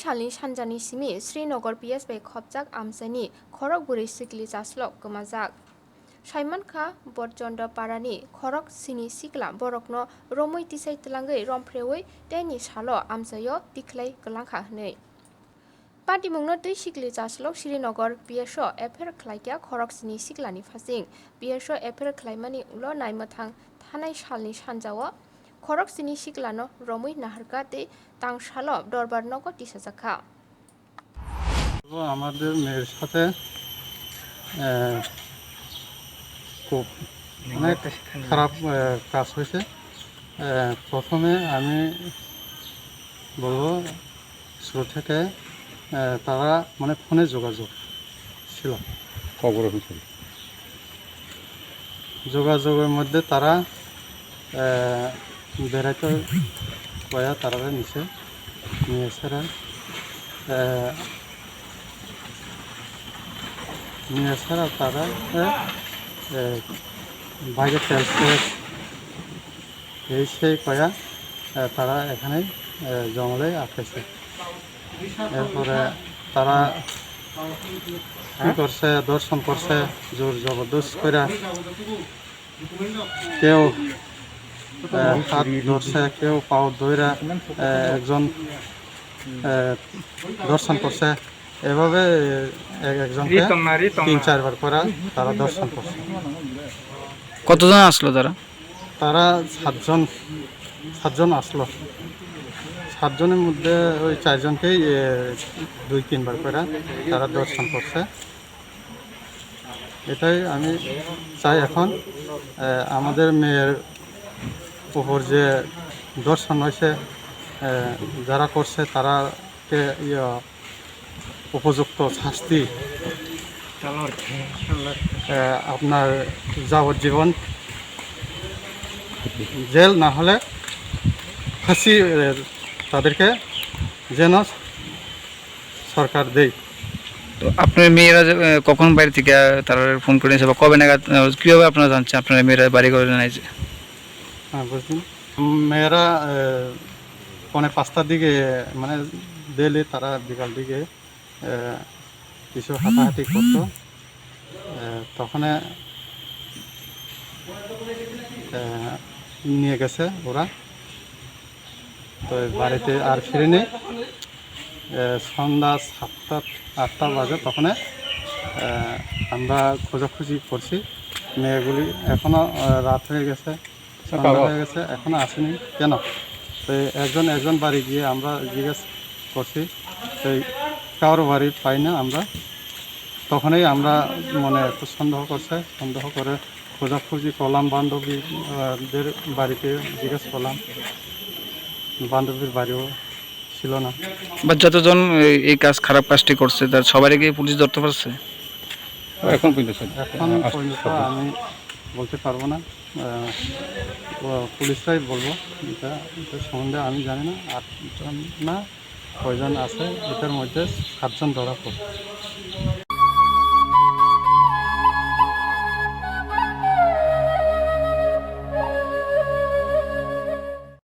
सालनि सानजानि सिमि श्रीनगर पिएसबि खबजाक आमसानि खरक बुरै सिकली जास्लक गोमाजाक साइमानखा बरचन्द पारानि खरक सिनि सिकला बरकनो रमै तिसाइ तलांगै रमफ्रेवै तेनि सालो आमसायो तिख्लाय गलांखा हनै पाटिमुंनो दै सिकली जास्लक श्रीनगर पिएसओ एफेर खलाइक्या खरक सिनि सिकलानि फासिं पिएसओ एफेर खलाइमानि उलो नाइमोथां थानाय सालनि सानजाओ खरक सिनि सिकलानो रमै नाहारका दै तांसालो दरबार नगो तिसाजाखा আমাদের মেয়ের সাথে খুব অনেক খারাপ কাজ হয়েছে। প্রথমে আমি বলবো শুরু থেকে তারা মানে ফোনে যোগাযোগ ছিল, যোগাযোগের মধ্যে তারা বেড়াইতে কয়া তারা নিচে নিয়ে এসে নিয়ে ছাড়া তারা বাইরে তেলছে এই সেই কয়া তারা এখানে জঙ্গলে আটকেছে। এরপরে তারা কী করছে, দর্শন করছে জোর জবরদস্ত করে, কেউ হাত ধরছে, কেউ পাও ধইরা একজন দর্শন করছে। এভাবে একজনকে ৩-৪ বার করে তারা দর্শন করছে। কতজন আসলো তারা? তারা সাতজন আসলো। 7জনের মধ্যে ওই 4জনকেই 2-3 বার করে তারা দর্শন করছে। এটাই আমি চাই এখন আমাদের মেয়ের উপর যে দর্শন হয়েছে যারা করছে তারাকে উপযুক্ত শাস্তি, আপনার যাবজ্জীবন জেল না হলে ফাঁসি তাদেরকে যেন সরকার দেয়। তো আপনার মেয়েরা কখন বাড়ি থেকে তারা ফোন করে নিয়েছে বা কবে নাগাদ, কীভাবে আপনারা জানছেন আপনার মেয়েরা বাড়ি করে নিয়েছে? হ্যাঁ বুঝলেন, মেয়েরা 4:45টার দিকে মানে দিলে তারা বিকাল দিকে কিছু হাঁটাহাঁটি করতো, তখন নিয়ে গেছে ওরা। তো বাড়িতে আর ফিরেনি। সন্ধ্যা 7-8টা বাজে তখন আমরা খোঁজাখুঁজি করছি। মেয়েগুলি এখনও রাত হয়ে গেছে, সন্ধ্যা হয়ে গেছে, এখনও আসেনি কেন। তো একজন বাড়ি গিয়ে আমরা জিজ্ঞেস করছি, সেই কারো বাড়ি পাই না আমরা। তখনই আমরা মনে একটু সন্দেহ করে খোঁজাখুঁজি করলাম, বান্ধবীদের বাড়িতে জিজ্ঞেস করলাম, বান্ধবীর বাড়িও ছিল না। বা যতজন এই খারাপ কাজটি করছে তার সবারই কি পুলিশ ধরতে পারছে? এখন পর্যন্ত আমি বলতে পারবো না, পুলিশরাই বলবো। এটা সম্বন্ধে আমি জানি না। 8জন না কয়জন আছে, এটার মধ্যে 7জন ধরা পড়ে।